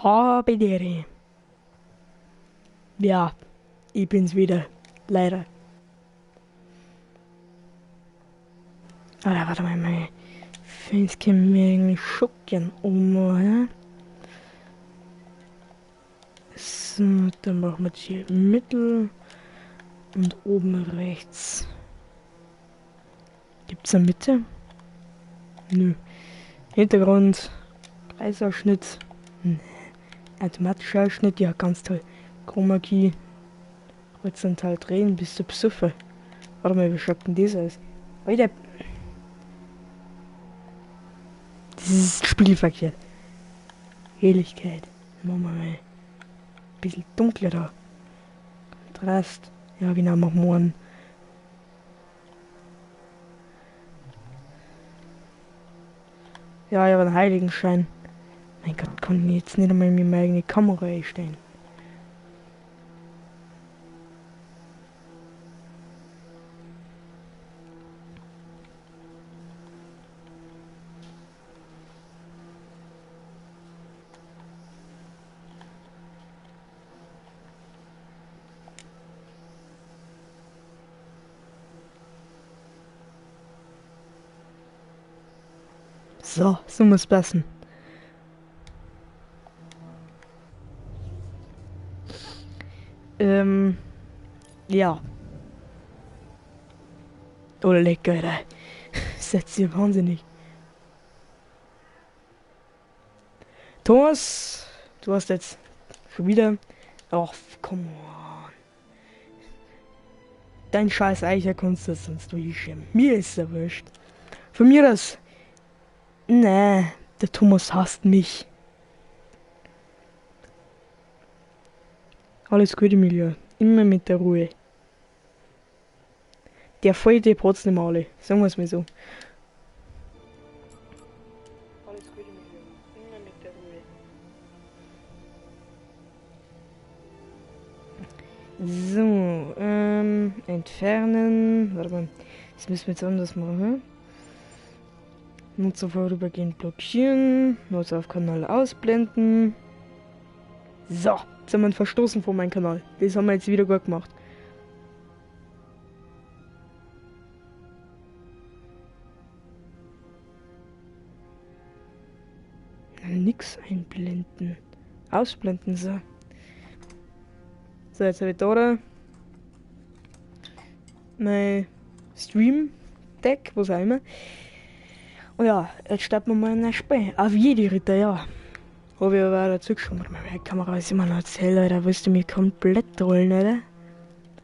Habe die Ehre. Ja, ich bin's wieder. Leider. Aber warte mal, meine Fans können mir irgendwie schocken. Oder? So, dann machen wir jetzt hier Mittel und oben rechts. Gibt's eine Mitte? Nö. Hintergrund. Kreisausschnitt. Automatischer Ausschnitt, ja, ganz toll. Chroma Key. Horizontal drehen, bis du besoffen. Warte mal, wie schaut denn das aus? Alter. Das ist spiegelverkehrt. Helligkeit. Machen wir mal ein bisschen dunkler da. Kontrast. Ja, genau, machen wir einen. Ja, ich habe einen Heiligenschein. Mein Gott, kann ich jetzt nicht einmal mit meiner eigenen Kamera einstellen. So muss passen. Ja. Oh, lecker, Alter. Setzt ihr wahnsinnig. Thomas, du hast jetzt schon wieder. Ach, come on. Dein scheiß Eicher kannst du sonst durchschämen. Mir ist er wurscht. Von mir das. Nee, der Thomas hasst mich. Alles gut, Emilia. Immer mit der Ruhe. Der fällt dir trotzdem alle. Sagen wir es mal so. Alles gut, Emilia. Immer mit der Ruhe. So, entfernen. Warte mal. Das müssen wir jetzt anders machen. Nutzer vorübergehend blockieren. Nutzer auf Kanal ausblenden. So, jetzt haben wir einen verstoßen von meinem Kanal. Das haben wir jetzt wieder gut gemacht. Nix einblenden. Ausblenden, so. So, jetzt habe ich da mein Stream-Deck, was auch immer. Und ja, jetzt starten wir mal ein Spiel. Auf jede Ritter, ja. Habe ich aber auch dazu geschaut. Meine Kamera ist immer noch hell, Alter. Willst du mich komplett rollen, Alter?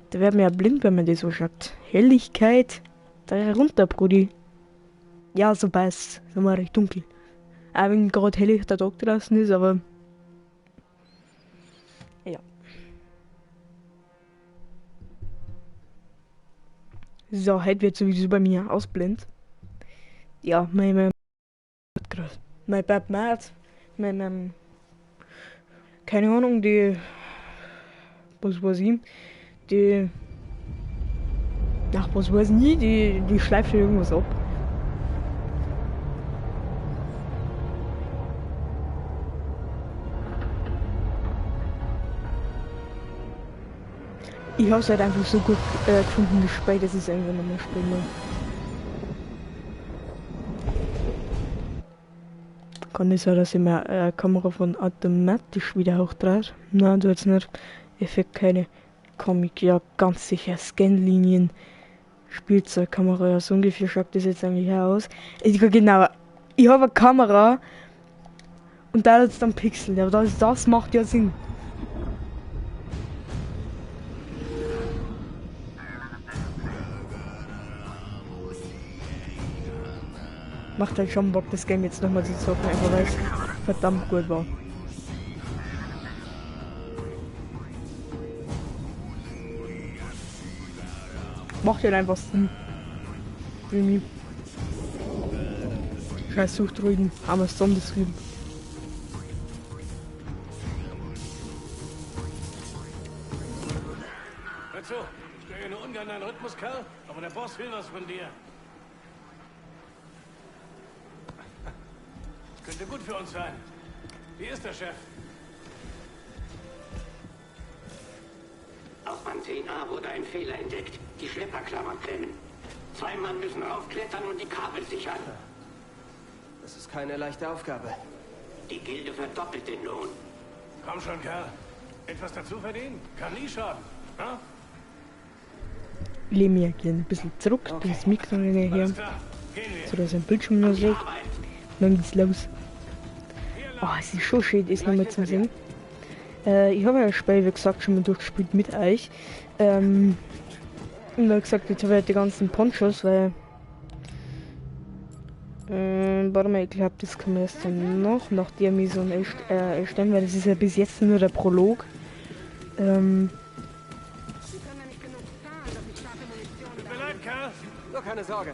Da wird mir ja blind, wenn man das so schaut. Helligkeit. Da runter, Brudi. Ja, so passt. So mal recht dunkel. Auch wenn gerade hell der Tag draußen ist, aber. Ja. So, heute wird sowieso bei mir ausblend. Ja, mein Bad Mad. Keine Ahnung, was weiß ich, was weiß ich, die schleift irgendwas ab. Ich hab's halt einfach so gut gefunden, das Spiel, dass ich es einfach nochmal spielen. Kann es sein, dass ich meine Kamera von automatisch wieder hochdreht? Nein, du jetzt nicht. Effekt keine. Comic, ja, ganz sicher. Scanlinien. Spielzeugkamera, ja, so ungefähr schaut das jetzt eigentlich aus. Genau, ich habe eine Kamera und da jetzt dann Pixel, aber das macht ja Sinn. Macht halt schon Bock, das Game jetzt nochmal zu zocken, einfach weil es verdammt gut war. Macht halt einfach Sinn. Für mich. Scheiß Suchdruiden, haben wir es zusammengeschrieben. Hör zu, ich störe nur ungern deinen Rhythmus, Kerl, aber der Boss will was von dir. Das könnte gut für uns sein. Wie ist der Chef? Auf Antena wurde ein Fehler entdeckt. Die Schlepperklammern klemmen. 2 Mann müssen raufklettern und die Kabel sichern. Das ist keine leichte Aufgabe. Die Gilde verdoppelt den Lohn. Komm schon, Kerl. Etwas dazu verdienen? Kann nie schaden. Ha? Lehne mich gerne ein bisschen zurück, das Mikro her, Alles klar. Gehen wir. so dass ein Bildschirm noch sieht. Dann geht's los. Oh, es ist schon schön, das nochmal zu sehen. Ich habe ja das Spiel, wie gesagt, schon mal durchgespielt mit euch. Und wie gesagt, jetzt habe ich halt die ganzen Ponchos, weil... warte mal, ich glaube, das kann man erst dann noch, nach der Mission erstellen, weil das ist ja bis jetzt nur der Prolog. Tut mir leid, Kerl. Nur keine Sorge.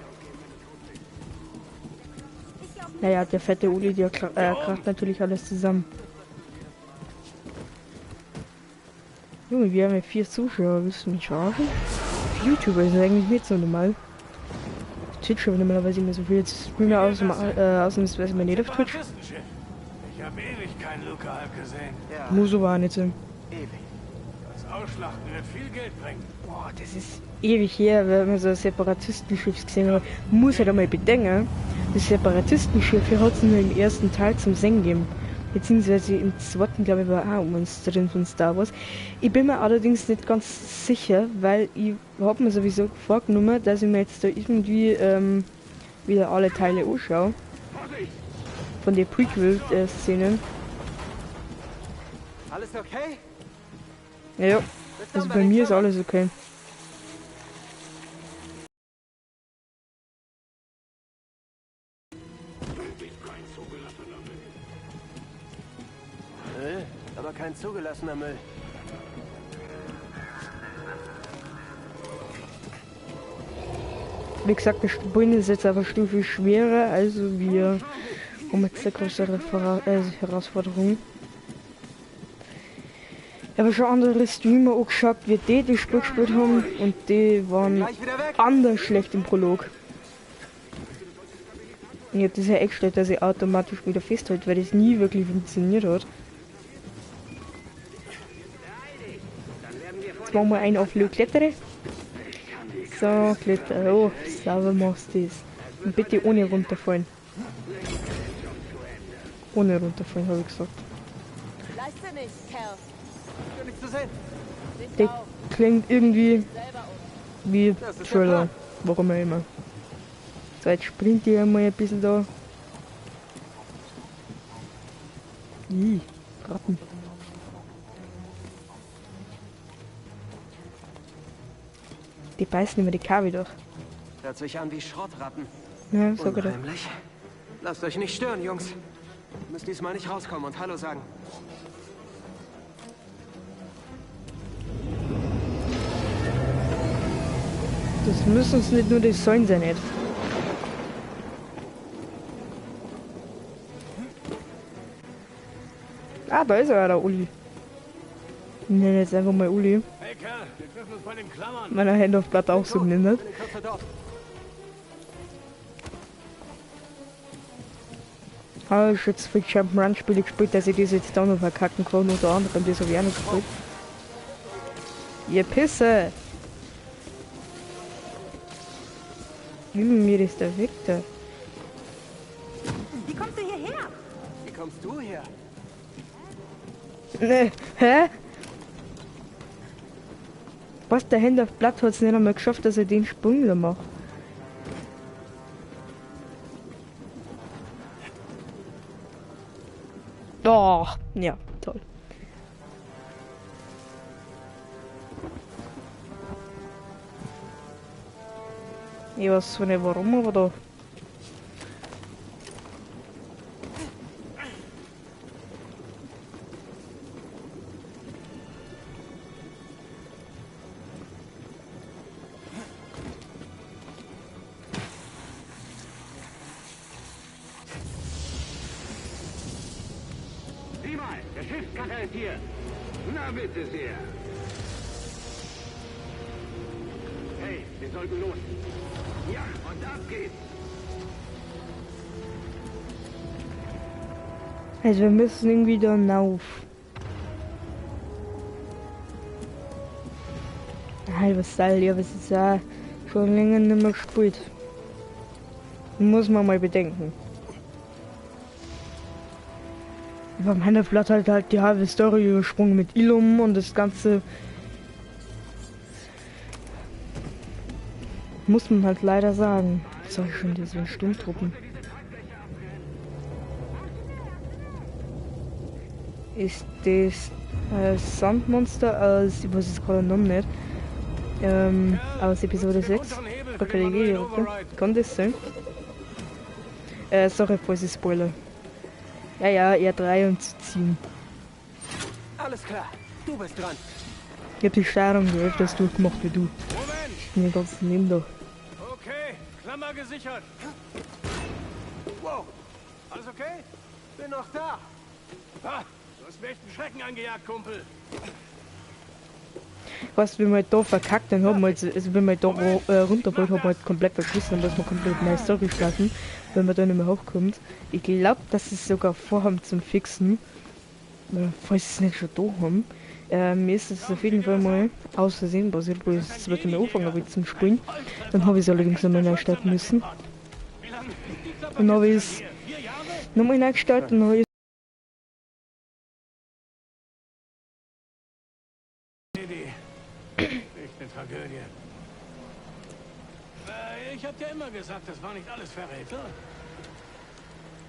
Naja, der fette Uli, der kracht natürlich alles zusammen. Junge, wir haben ja 4 Zuschauer, willst du mich verarschen? YouTuber ist eigentlich nicht so normal. Twitch habe normalerweise immer so viel. Jetzt spielen wir ausnahmsweise mal nicht auf Twitch. Ich habe ewig keinen Luca halb gesehen. Ja, Muss so war nicht so. ewig. Das Ausschlachten wird viel Geld bringen. Boah, das ist ewig her, wenn man so ein Separatistenschiff gesehen hat. Muss halt einmal bedenken, das Separatistenschiff hat es nur im ersten Teil zum Singen gegeben. Beziehungsweise im zweiten, glaube ich, war auch ein Monster drin von Star Wars. Ich bin mir allerdings nicht ganz sicher, weil ich habe mir sowieso vorgenommen, dass ich mir jetzt da irgendwie wieder alle Teile anschaue. Von den Prequel-Szenen. Alles okay? Ja, also bei mir ist alles okay. Müll, aber kein zugelassener Müll. Wie gesagt, das Spiel ist jetzt aber Stufe schwerer, also wir haben jetzt eine größere Herausforderung. Ich habe schon andere Streamer auch geschaut, wie die das Spiel gespielt haben und die waren anders schlecht im Prolog. Ich habe das ja eingestellt, dass ich automatisch wieder festhalte, weil das nie wirklich funktioniert hat. Jetzt machen wir einen auf Klettere. So, Kletter. Oh, sauber machst du das. Und bitte ohne runterfallen. Ohne runterfallen, habe ich gesagt. Leiste nicht, Kerl. Ist nicht zu sehen. Der klingt irgendwie wie Thriller, warum auch immer. So, jetzt springt die einmal ein bisschen da. Ih, Ratten. Die beißen immer die Kabel durch. Hört sich an wie Schrottratten. Ja, so gut. Unheimlich. Lasst euch nicht stören, Jungs. Ihr müsst diesmal nicht rauskommen und Hallo sagen. Das müssen es nicht nur die Säulen sein, nicht. Ah, da ist er, der Uli. Ich nenne jetzt einfach mal Uli. Hey, Kerl, wir treffen uns bei den Klammern. Meiner Hand auf Blatt auch so genannt. Bin in Kürze dort. Aber ich jetzt für Jump'n'Run-Spiele gespielt, dass ich das jetzt da noch verkacken kann, unter anderem das habe ich auch noch gespielt. Ihr Pisse! Wie mir ist der weg da? Wie kommst du hierher? Wie kommst du her? Ne, hä? Was, der Hand auf Blatt hat es nicht einmal geschafft, dass er den Sprung da macht. Doch, ja, toll. Ich weiß zwar nicht warum, aber da. Sieh mal, der Schiffskater ist hier. Na bitte sehr. Hey, wir sollten los. Ja, und ab geht's. Also wir müssen irgendwie da hinauf. halbes Teil, ja, was ist auch schon länger nicht mehr gespielt. Muss man mal bedenken. Bei meiner Platte halt die halbe Story übersprungen mit Ilum und das Ganze. Muss man halt leider sagen. Was soll ich schon diese Sturmtruppen? Ist das Sandmonster aus, ich weiß es gerade noch nicht, aus Episode 6? Kann das sein? Sorry, falls ich spoiler. Ja, R3 und zu ziehen. Alles klar, du bist dran. Ich hab die Steuerung öfters durchgemacht wie du. Moment! Ich bin den ganzen Leben da. Okay, Klammer gesichert. Wow, Alles okay? bin noch da. Ah, du hast mir echt einen Schrecken angejagt, Kumpel. Weißt du, wenn wir halt da verkackt, dann haben wir halt, also wenn wir da runter wollen, haben wir halt komplett verschissen, dann müssen wir komplett neue Story starten, wenn man da nicht mehr hochkommt. Ich glaube, dass sie es sogar vorhaben zum Fixen, falls sie es nicht schon da haben. Mir ist es auf jeden Fall mal aus Versehen passiert, wo ich das wird mir anfangen habe zum Spielen. Dann habe ich es allerdings nochmal neu starten müssen. Wie lange ist die Dann habe ich es 4 Jahre? nochmal neu gestartet und dann habe ich Idee. Echt eine Tragödie. Ich hab dir immer gesagt, das war nicht alles Verräter.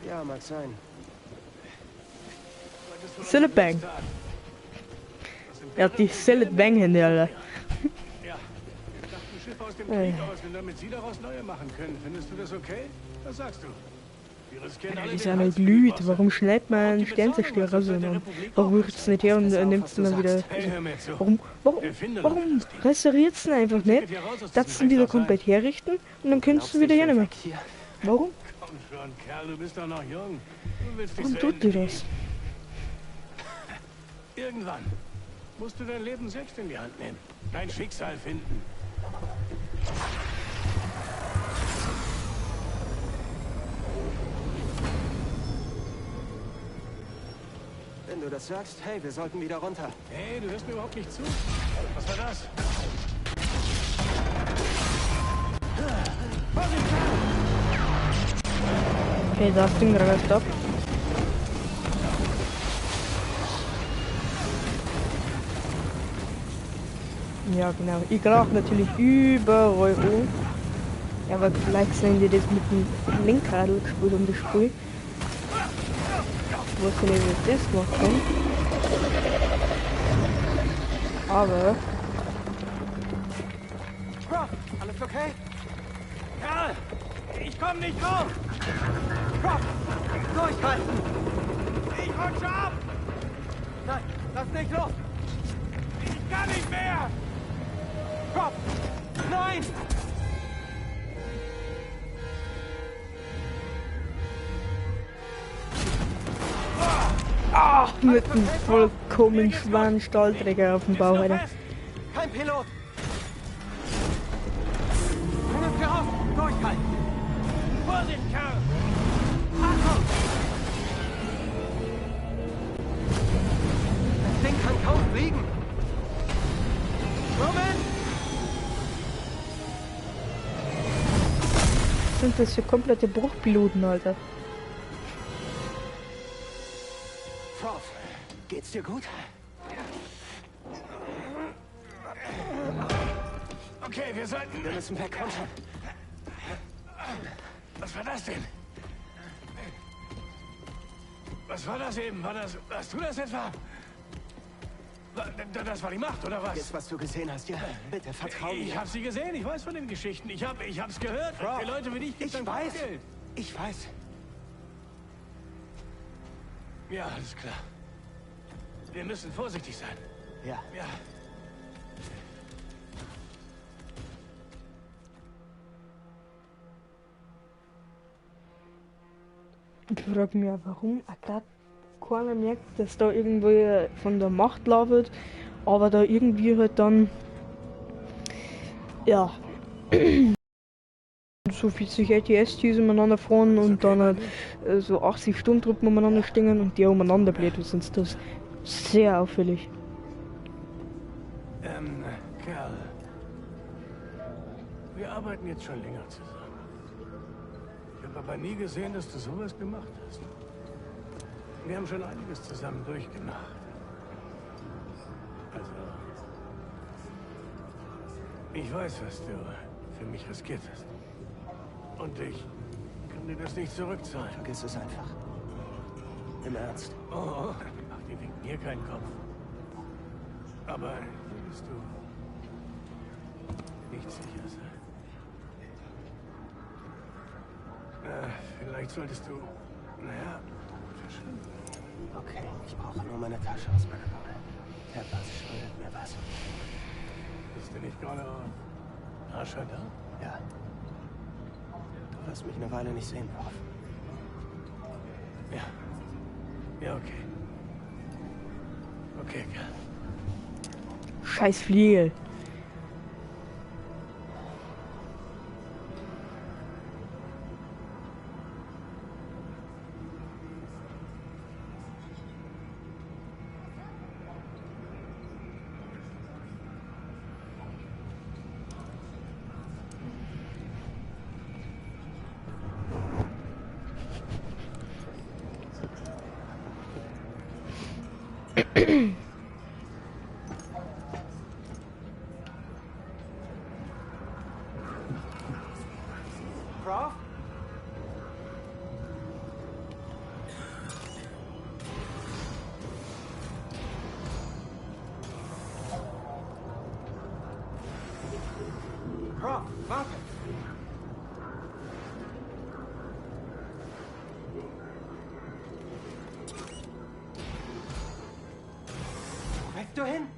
Ja, mag sein. Sillet Bang. Er hat die Sillet Bang Hände, Alter. Ja. Ich dachte, ein Schiff aus dem Krieg aus, wenn damit sie daraus neue machen können. Findest du das okay? Was sagst du? Wir riskieren alle Das ist den ja Hals nicht für die blöd. Bosse. Warum schneidet man einen Sternzerstörer so? Warum rührt es nicht her und nimmt es dann wieder. Hey, hör mir zu. Warum restauriert es einfach nicht? Das dann wieder komplett herrichten und dann könntest du wieder hernehmen. Hier. Warum? Komm schon, Kerl, du bist doch noch jung. Du willst dich Warum zu tut Ende die das? Irgendwann musst du dein Leben selbst in die Hand nehmen. Dein Schicksal finden. Wenn du das sagst, hey, wir sollten wieder runter. Hey, du hörst mir überhaupt nicht zu. Was war das? Okay, das Ding reißt ab. Ja, genau. Ich grach natürlich überall an. Ja, aber vielleicht sind die das mit dem Lenkradl gespielt um das Spiel. Ich weiß nicht, wie ich das gemacht habe. Aber Prof, alles okay? Kerl! Ich komm nicht rauf! Prof, durchhalten! Ich rutsche ab! Nein, lass nicht los! Ich kann nicht mehr! Prof, nein! mit einem vollkommen schweren Stahlträger auf dem Bauch, Alter. Kein Pilot! Bring uns hier raus! Durchhalten! Vorsicht, Kerl! Achtung! Das Ding kann kaum fliegen! Moment! Was sind das für komplette Bruchpiloten, Alter? Prof, geht's dir gut? Okay, wir sollten... Wir müssen weg, komm schon. Was war das denn? Was war das eben? Warst du das etwa? Das war die Macht, oder was? Jetzt, was du gesehen hast, ja? Bitte, vertrau mir. Ich hab sie gesehen, ich weiß von den Geschichten. Ich hab's gehört. Bro, Für Leute wie dich gibt's ich ein weiß. Geld. Ich weiß. Ja, alles klar. Wir müssen vorsichtig sein. Ja. Ja. Ich frage mich, warum gerade keiner merkt, dass da irgendwie von der Macht labert, aber da irgendwie halt dann, ja, so 40 ATS-Teams umeinander fahren und dann halt so 80 Sturmtruppen umeinander stehen und die umeinander bläht, sonst das sehr auffällig. Kerl, Wir arbeiten jetzt schon länger zusammen. Ich habe aber nie gesehen, dass du sowas gemacht hast. Wir haben schon einiges zusammen durchgemacht. Also, ich weiß, was du für mich riskiert hast. Und ich kann dir das nicht zurückzahlen. Vergiss es einfach. Im Ernst. Oh, mach dir wegen mir keinen Kopf. Aber willst du nicht sicher sein? Vielleicht solltest du, naja, verschwinden. Okay, ich brauche nur meine Tasche aus meiner Wohnung. Peppers schuldet mir was. Bist du nicht gerade Ascha da? Ja. Du wirst mich eine Weile nicht sehen, Prof. Ja. Ja, okay. Okay, Kerl. Scheiß Fliegel. Prof? Prof, warte! Wo willst du hin?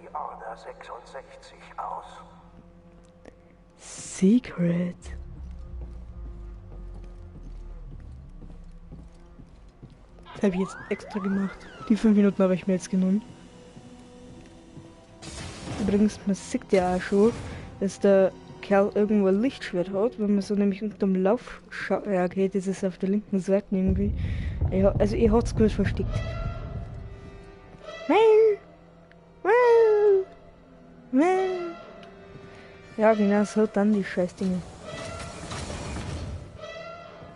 Die Order 66 aus. Secret. Das habe ich jetzt extra gemacht. Die 5 Minuten habe ich mir jetzt genommen. Übrigens, man sieht ja auch schon, dass der Kerl irgendwo ein Lichtschwert hat, wenn man so nämlich unterm Lauf schaut. Ja, okay, das ist auf der linken Seite irgendwie. Also, ihr habt's gut versteckt. Ja, genau, so dann die Scheißdinge.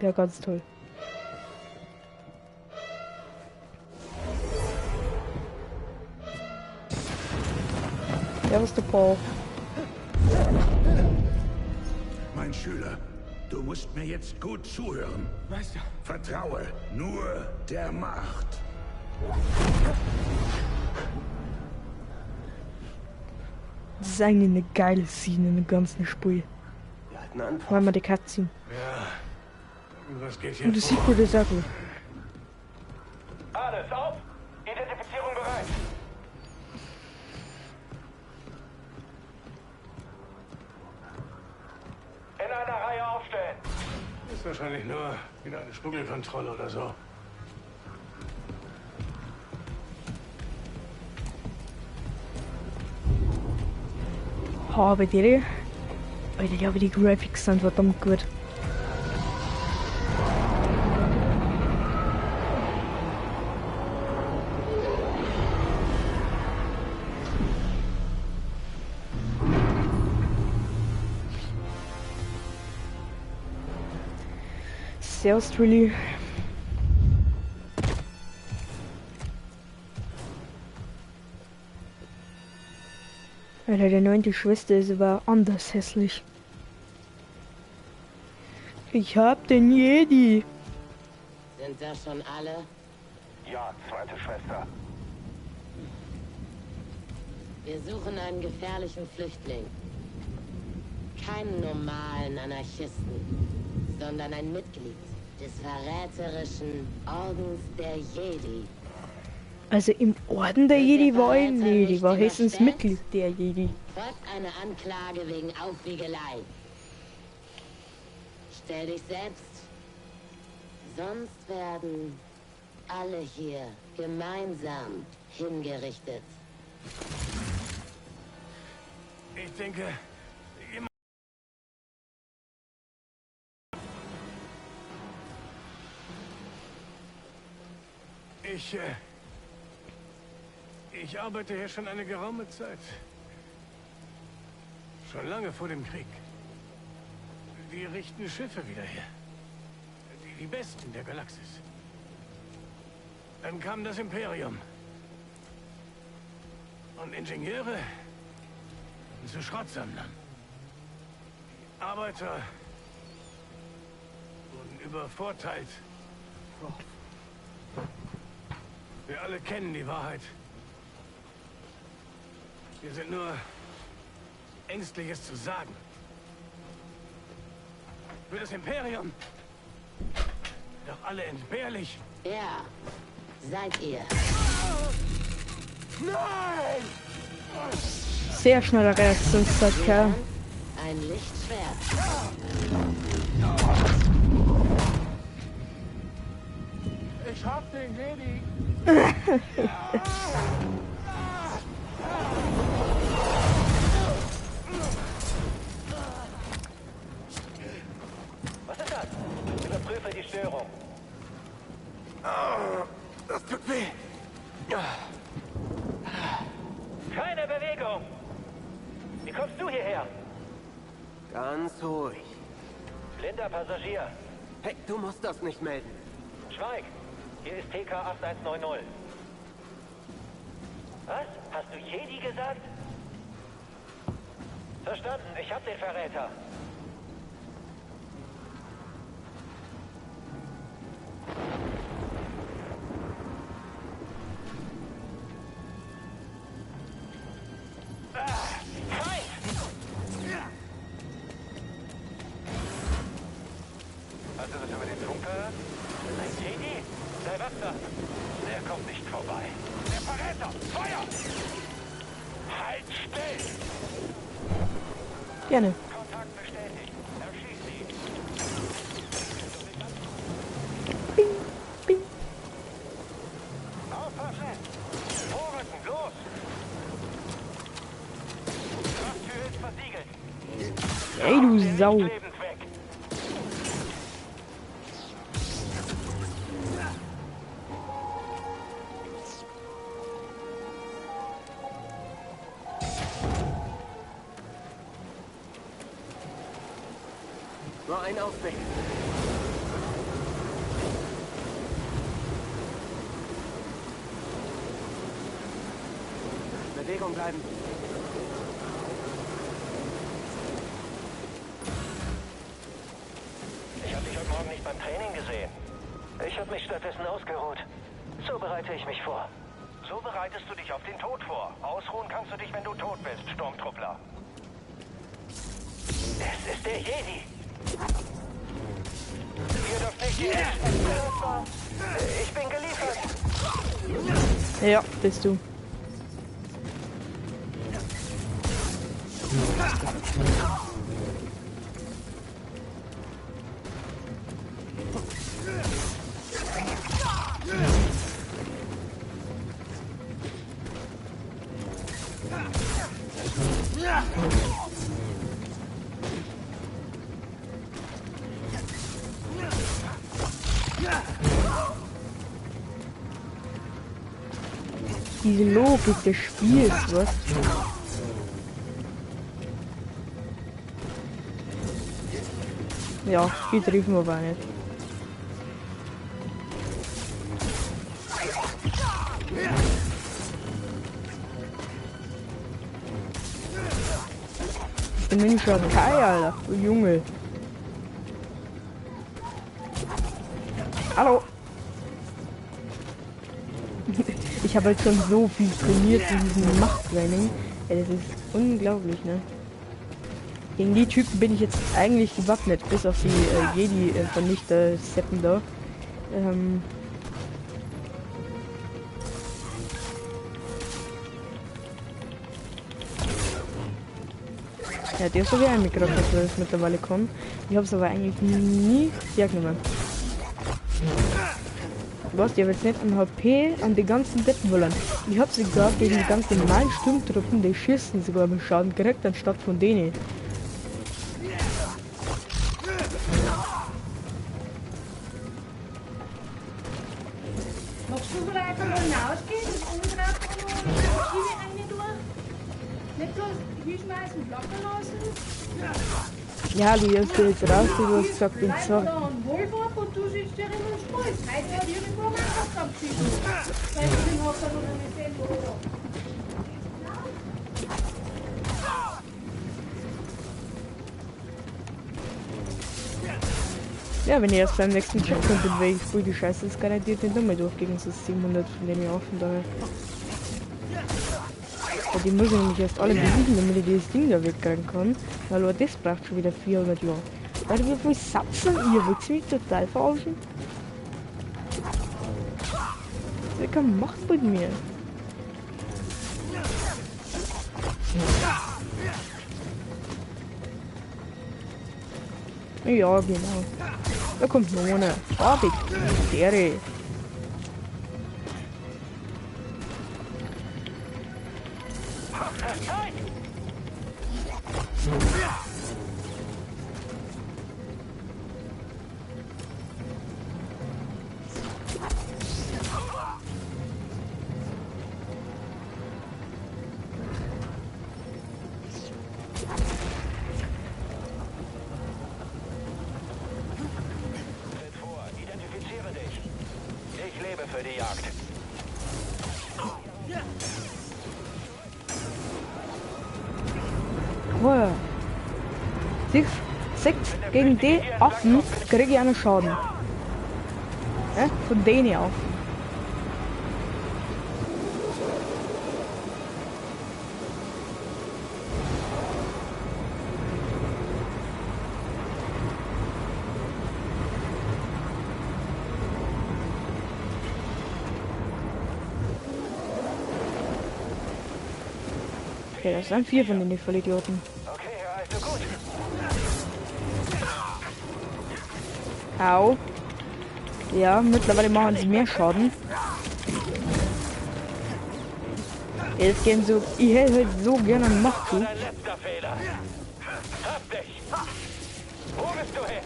Ja, ganz toll. Ja, was der Paul. Mein Schüler. Du musst mir jetzt gut zuhören. Meister. Vertraue nur der Macht. Das ist eigentlich eine geile Szene in dem ganzen Spiel. Wir halten an. Weil man die Cutscene. Ja. Was geht hier Und das vor? sieht gut aus. Auch gut. Alles auf! Identifizierung bereit! In einer Reihe aufstellen! Ist wahrscheinlich nur wieder eine Schmuggelkontrolle oder so. Aber die Graphics sind verdammt gut. Servus, really. Alter, der 9. Schwester ist aber anders hässlich. Ich hab den Jedi. Sind das schon alle? Ja, zweite Schwester. Wir suchen einen gefährlichen Flüchtling. Keinen normalen Anarchisten, sondern ein Mitglied des verräterischen Ordens der Jedi. Also im Orden der Jedi war ich nicht. Ich war höchstens Mitglied der Jedi. Folgt eine Anklage wegen Aufwiegelei. Stell dich selbst. Sonst werden alle hier gemeinsam hingerichtet. Ich denke, Ich arbeite hier schon eine geraume Zeit. Schon lange vor dem Krieg. Wir richten Schiffe wieder her. Die besten der Galaxis. Dann kam das Imperium. Und Ingenieure zu Schrottsammlern. Die Arbeiter wurden übervorteilt. Wir alle kennen die Wahrheit. Wir sind nur ängstlich, es zu sagen. Für das Imperium. Doch alle entbehrlich. Ja, seid ihr. Nein! Sehr schneller Reaktionszeit, Kerl. Ein Lichtschwert. Ich hab den Jedi. Was ist das? Überprüfe die Störung. Das tut weh. Keine Bewegung! Wie kommst du hierher? Ganz ruhig. Blinder Passagier. Hey, du musst das nicht melden. Schweig! Hier ist TK 8190. Was? Hast du Jedi gesagt? Verstanden, ich hab den Verräter. Hast du das über den Funk gehört? Ein Jedi? Sei wachsam. Der kommt nicht vorbei. Der Verräter! Feuer! Halt still! Gerne. Kontakt bestätigt. Erschieß sie. Bing, bing. Aufpassen! Vorrücken, los! Krafttür ist versiegelt. Ey, du Sau. Lebensweg. Nur ein Ausweg. Bewegung bleiben. Training gesehen. Ich habe mich stattdessen ausgeruht. So bereite ich mich vor. So bereitest du dich auf den Tod vor. Ausruhen kannst du dich, wenn du tot bist, Sturmtruppler. Es ist der Jedi. Ihr dürft nicht die Ersten benutzen. Ich bin geliefert. Ja, bist du. Diese Logik des Spiels, was? Ja, Spiel treffen wir aber nicht. Ich bin nämlich schon Kai, Alter. Du Junge. Hallo. Ich habe halt schon so viel trainiert in diesem Machttraining. Ja, das ist unglaublich, ne? Gegen die Typen bin ich jetzt eigentlich gewappnet, bis auf die Jedi-Vernichter-Seppen da. Ja, der ist so wie ein mitgebracht, dass wir das mittlerweile kommen. Ich habe es aber eigentlich nie hergenommen. Was, die haben jetzt nicht an HP an die ganzen Dettenwollern. Ich habe sogar gegen die ganzen normalen Sturmtruppen, die schießen sogar mit Schaden gekriegt, anstatt von denen. Magst du vielleicht einfach mal hinausgehen und umdrehen und die Schiene rein durch? Nicht so hinschmeißen, flackern lassen? Ja, du hast jetzt raus, du hast gesagt, bin sorry. Und du sitzt ja in den Spalt. Heute hat irgendwo mal was abgeschieden. Weil ich den Hocker noch nicht sehen, wo er Ja, wenn ich erst beim nächsten Checkpoint bin, weil ich voll die Scheiße, das garantiert nicht nochmal durch gegen so 700 von denen ich offen daher. Ja, die muss ich nämlich erst alle besiegen, damit ich dieses Ding da wegkriegen kann. Weil das braucht schon wieder 400 Jahre. Warte, wie viel Satzen ihr? Wollt ihr mich total verarschen? Das ist keine Macht mit mir. Ja, genau. Da kommt noch eine. Farbig. Serie. Für die Jagd. Boah. Siehst gegen die Affen kriege ich einen Schaden. Ja, von denen Affen. Okay, das sind 4 von den Vollidioten. Okay, also gut. Au. Ja, mittlerweile machen sie mehr Schaden. Jetzt gehen so. Ich hätte halt so gerne einen Machtzug. Dein letzter Fehler. Hab dich. Wo bist du hin?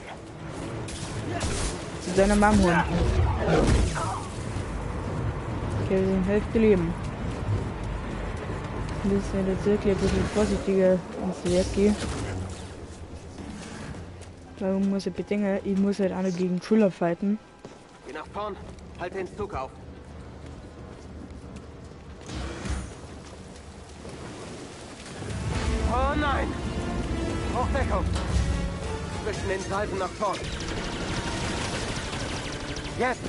Zu seiner Mom holen. Okay, wir sind Hälfte Leben. Das ist ja jetzt wirklich ein bisschen vorsichtiger ins Werk gehen. Warum muss ich bedenken, ich muss halt auch noch gegen Schüler fighten. Geh nach vorn, halte den Zug auf. Oh nein! Hochdeckung! Zwischen den Salven nach vorn. Jetzt!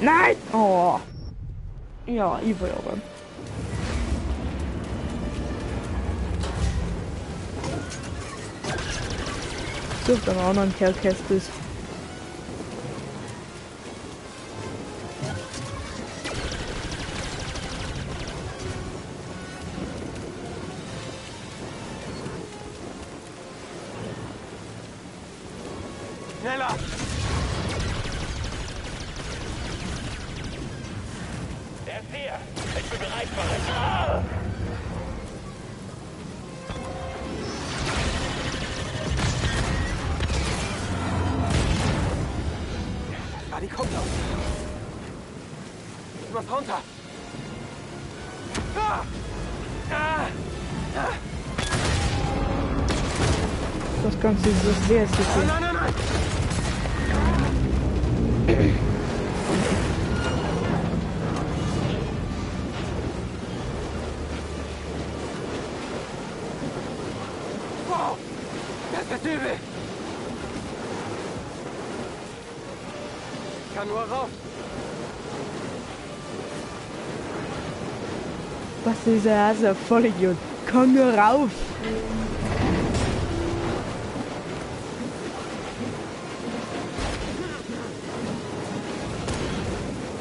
Nein! Oh. Ja, ich will aber. So, dann auch noch ein Kerlkästes. Schneller! Er ist hier. Ich bin bereit für ein... Ah, die kommt aus. Ich muss runter. Ah! Ah! Ah! Das Ganze ist so schwer. Nein, nein, nein, nein! Wow! Das ist übel! Ich kann nur raus. Was ist er? Also ein Vollidiot. Komm nur rauf!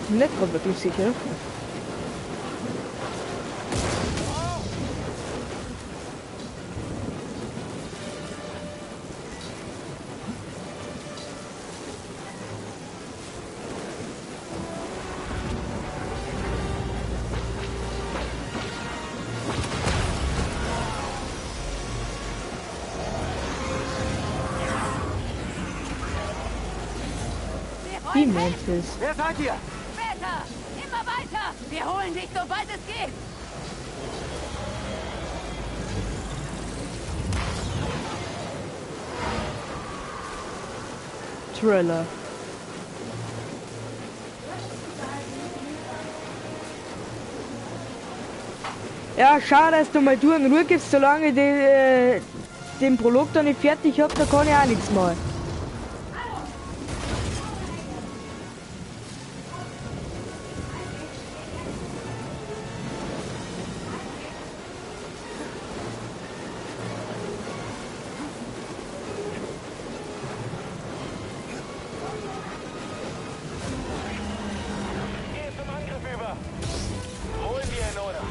Nicht gerade wirklich sicher. Wie meinst du es? Wer seid ihr? Später! Immer weiter! Wir holen dich, sobald es geht! Thriller. Ja, schade, dass du mal du in Ruhe gibst, solange ich den Prolog da nicht fertig hab, da kann ich auch nichts mehr. Geh zum Angriff über. Holen wir ihn, oder?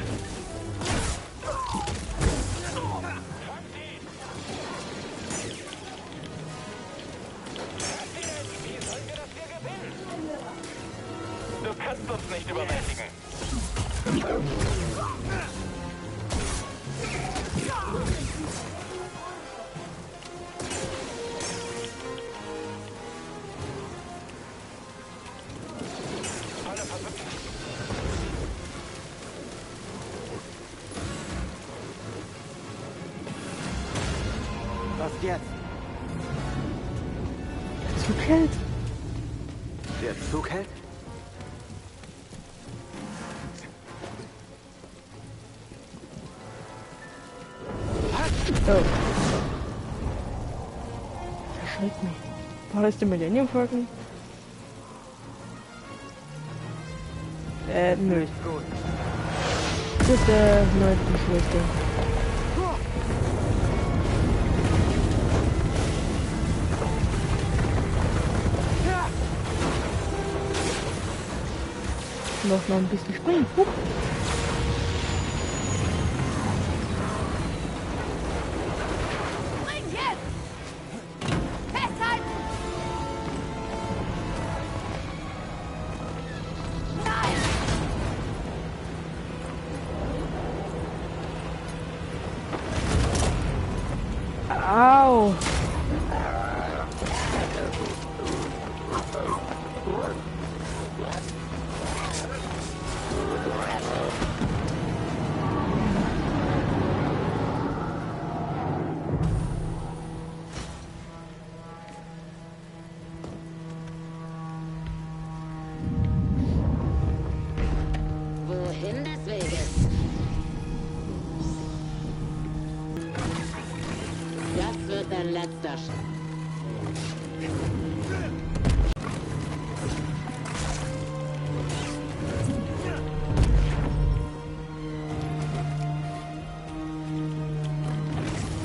Fang sie! Wie sollen wir das hier gewinnen? Du kannst uns nicht überwältigen. Was jetzt? Zug hält. Der Zug hält? Oh. Verschreckt mich. War das der Millennium Falcon? Nö. Nicht gut. Das ist der 9. Schwester. Noch ein bisschen springen. Hup. Spring jetzt! Festhalten! Nein! Au! Mein letzter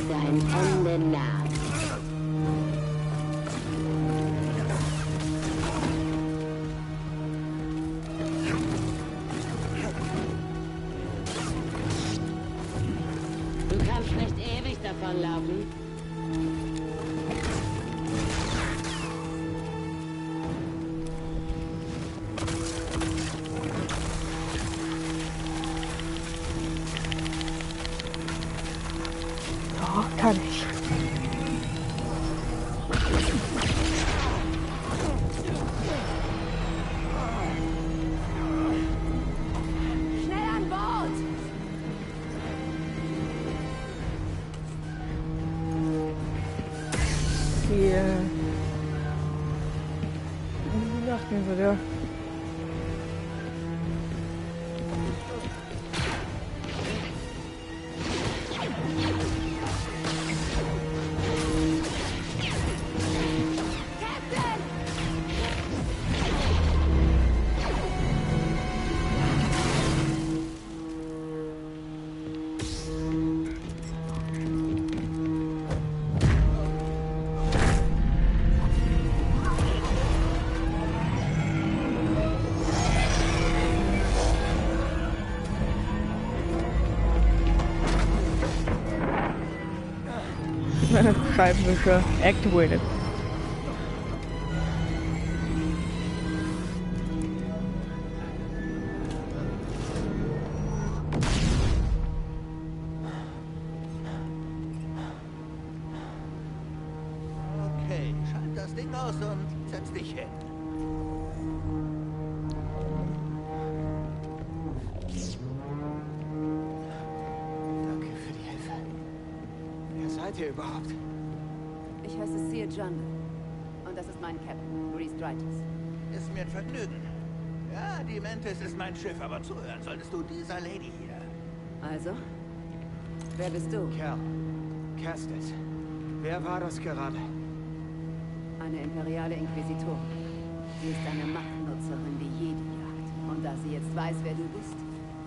Dein Ende naht. Du kannst nicht ewig davonlaufen. Ja, kann ich. Schnell an Bord! Die Nacht mir wieder. Scheibenwischer activated. Okay, schalt das Ding aus und setz dich hin. Danke für die Hilfe. Wer seid ihr überhaupt? Ich heiße Seer Jungle. Und das ist mein Captain, Reese Drytis. Ist mir ein Vergnügen. Ja, die Mantis ist mein Schiff, aber zuhören solltest du dieser Lady hier. Also? Wer bist du? Kerl. Kestis. Wer war das gerade? Eine imperiale Inquisitorin. Sie ist eine Machtnutzerin, die Jedi jagt. Und da sie jetzt weiß, wer du bist,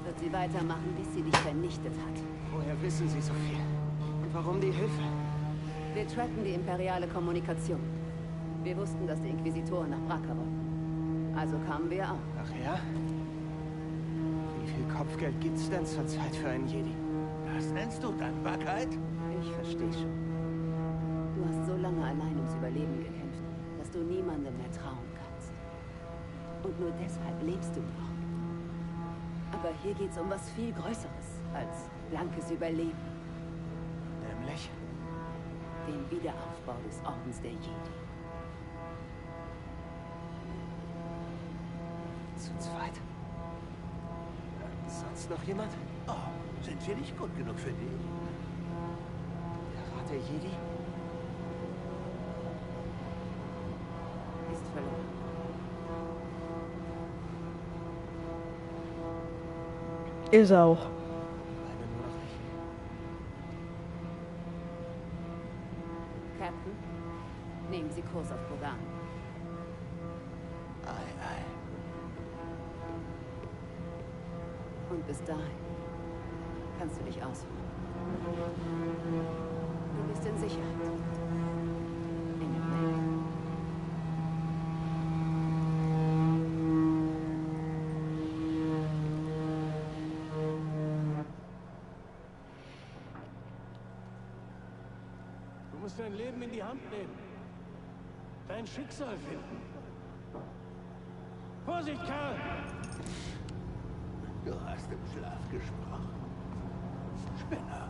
wird sie weitermachen, bis sie dich vernichtet hat. Woher wissen Sie so viel? Und warum die Hilfe? Wir tracken die imperiale Kommunikation. Wir wussten, dass die Inquisitoren nach Bracca wollten. Also kamen wir auch. Ach ja? Wie viel Kopfgeld gibt's denn zurzeit für einen Jedi? Das nennst du Dankbarkeit? Ich verstehe schon. Du hast so lange allein ums Überleben gekämpft, dass du niemandem mehr trauen kannst. Und nur deshalb lebst du noch. Aber hier geht's um was viel Größeres als blankes Überleben. Nämlich? Den Wiederaufbau des Ordens der Jedi. Zu zweit? Sonst noch jemand? Oh, sind wir nicht gut genug für dich? Der Rat der Jedi? Ist verloren. Ist auch. Bleibe nur noch ich. Captain, nehmen Sie Kurs auf Bogan. Ei, ei. Und bis dahin kannst du dich ausruhen. Du bist in Sicherheit. In dem Weg. Du musst dein Leben in die Hand nehmen. Dein Schicksal finden. Vorsicht, Karl! Du hast im Schlaf gesprochen. Spinner.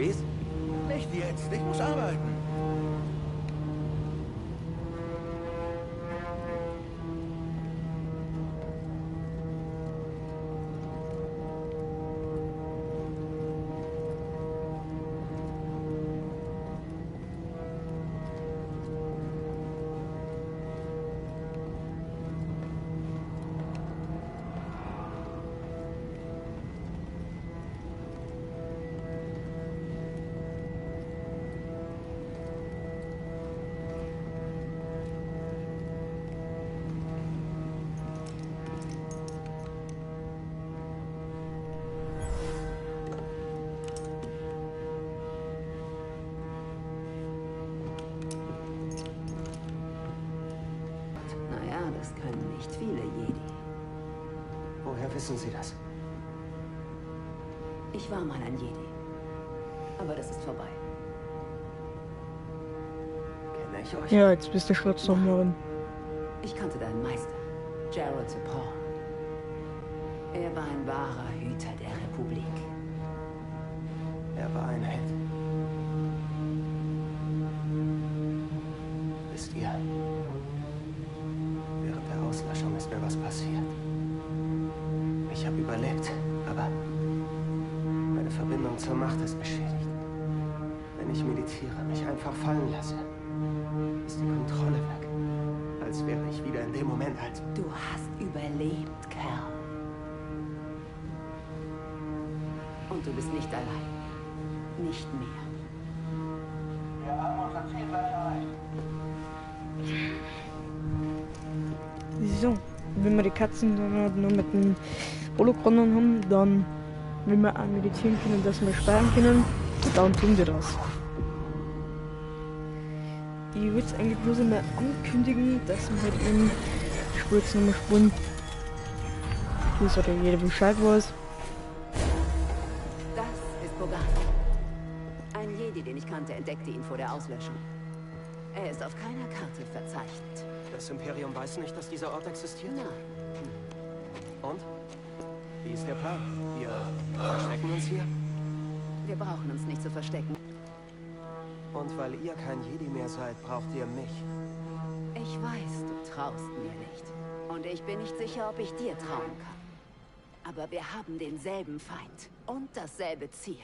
Grease? Nicht jetzt, ich muss arbeiten. Naja, das können nicht viele Jedi. Woher wissen Sie das? Ich war mal ein Jedi. Aber das ist vorbei. Kenne ich euch? Ja, jetzt bist du Schlossnochmarin. Ich kannte deinen Meister, Gerald Paul. Er war ein wahrer Hüter der Republik. Er war ein Held. Wisst ihr, während der Auslöschung ist mir was passiert. Ich habe überlebt, aber meine Verbindung zur Macht ist beschädigt. Wenn ich meditiere, mich einfach fallen lasse, ist die Kontrolle weg. Als wäre ich wieder in dem Moment, als... Du hast überlebt, Kerl. Und du bist nicht allein. Nicht mehr. Wir haben unser Ziel gleich erreicht. So, wenn wir die Katzen dann halt nur mit den Holokronen haben, dann, wenn wir auch meditieren können, dass wir sparen können, dann tun wir das. Ich würde jetzt eigentlich bloß einmal ankündigen, dass wir halt eben, ich will jetzt nochmal spulen, dass oder jeder Bescheid weiß. Das ist Bogan. Ein Jedi, den ich kannte, entdeckte ihn vor der Auslöschung. Er ist auf keiner Karte verzeichnet. Das Imperium weiß nicht, dass dieser Ort existiert? Nein. Und? Wie ist der Plan? Wir verstecken uns hier? Wir brauchen uns nicht zu verstecken. Und weil ihr kein Jedi mehr seid, braucht ihr mich. Ich weiß, du traust mir nicht. Und ich bin nicht sicher, ob ich dir trauen kann. Aber wir haben denselben Feind und dasselbe Ziel.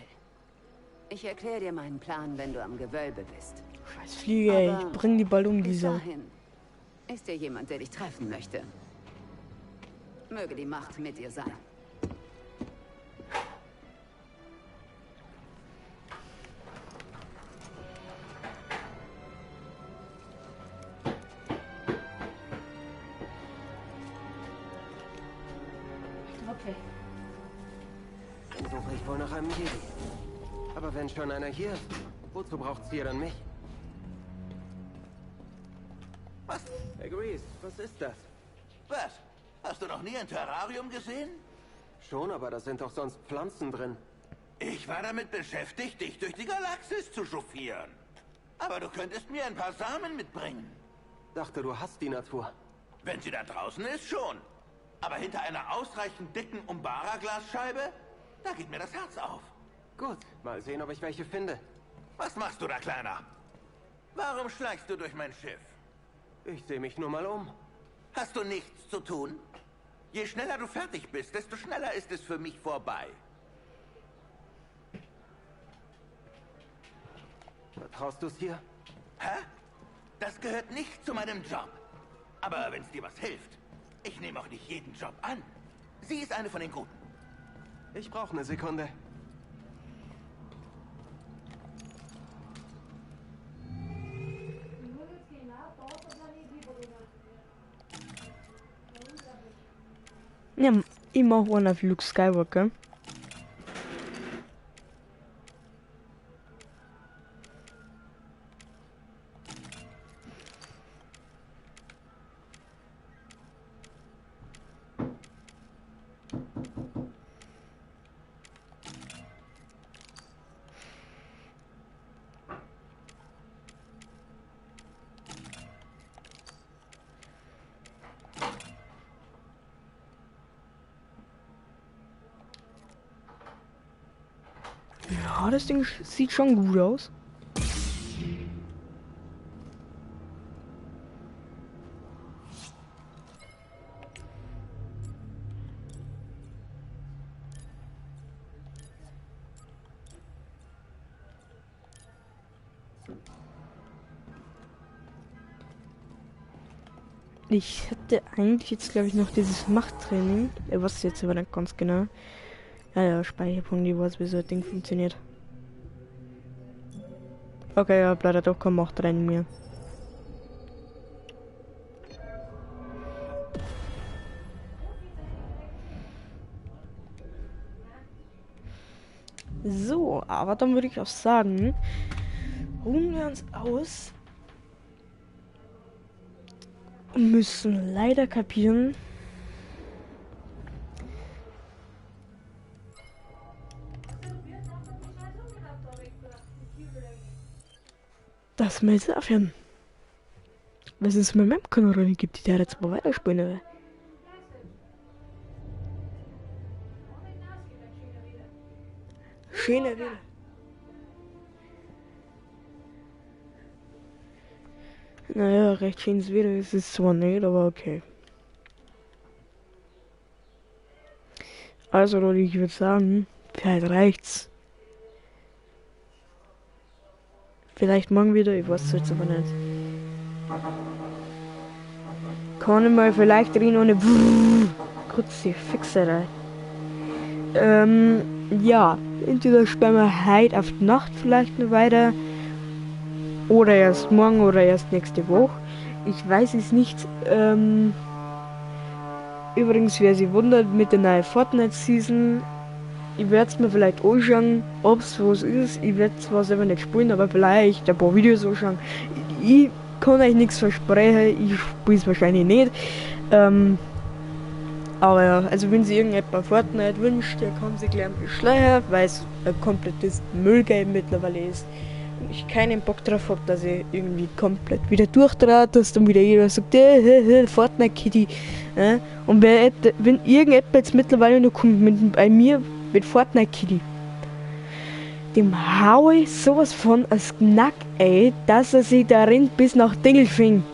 Ich erkläre dir meinen Plan, wenn du am Gewölbe bist. Scheiß Fliege, ey, ich bring die bald um, Bis diese. dahin ist dir jemand, der dich treffen möchte. Möge die Macht mit dir sein. Okay. Dann suche ich wohl nach einem Jedi. Aber wenn schon einer hier ist, wozu braucht's hier dann mich? Was? Hey Grease, was ist das? Was? Hast du noch nie ein Terrarium gesehen? Schon, aber da sind doch sonst Pflanzen drin. Ich war damit beschäftigt, dich durch die Galaxis zu chauffieren. Aber du könntest mir ein paar Samen mitbringen. Dachte, du hast die Natur. Wenn sie da draußen ist, schon. Aber hinter einer ausreichend dicken Umbara-Glasscheibe, da geht mir das Herz auf. Gut, mal sehen, ob ich welche finde. Was machst du da, Kleiner? Warum schleichst du durch mein Schiff? Ich sehe mich nur mal um. Hast du nichts zu tun? Je schneller du fertig bist, desto schneller ist es für mich vorbei. Vertraust du's hier? Hä? Das gehört nicht zu meinem Job. Aber wenn es dir was hilft, ich nehme auch nicht jeden Job an. Sie ist eine von den Guten. Ich brauche eine Sekunde. Ja, ich mach einen auf Luke Skywalker. Ja, das Ding sieht schon gut aus. Ich hätte eigentlich jetzt, glaube ich, noch dieses Machttraining. Was jetzt aber nicht ganz genau. Ja, Speicherpunkt, ich weiß, wie so ein Ding funktioniert. Okay, ja, bleibt doch kein Machttraining mehr. So, aber dann würde ich auch sagen, ruhen wir uns aus. Müssen leider kapieren, dass wir jetzt aufhören. Was es mit meinem Kanal nicht gibt, die der jetzt mal weiterspielen will. Schöne Wille. Naja, recht schönes Video ist es zwar nicht, aber okay. Also Leute, ich würde sagen, vielleicht reicht's. Vielleicht morgen wieder, ich weiß es jetzt aber nicht. Kann ich mal vielleicht reden ohne kurze Fixerei. Ja, entweder spielen wir heute auf die Nacht vielleicht noch weiter. Oder erst morgen oder erst nächste Woche. Ich weiß es nicht. Übrigens, wer sich wundert, mit der neuen Fortnite-Season, ich werde es mir vielleicht anschauen, ob es was ist. Ich werde zwar selber nicht spielen, aber vielleicht ein paar Videos anschauen. Ich kann euch nichts versprechen, ich spiele es wahrscheinlich nicht. Aber ja, also wenn sich irgendjemand Fortnite wünscht, der kann sich gleich ein bisschen schleichen, weil es ein komplettes Müllgame mittlerweile ist. Und ich keinen Bock drauf habe, dass ich irgendwie komplett wieder durchdraht, dass dann wieder jeder sagt, Fortnite Kitty. Und wenn irgendjemand jetzt mittlerweile noch kommt bei mir mit Fortnite Kitty, dem hau ich sowas von als Knack, ey, dass er sich da rennt bis nach Dingelfing.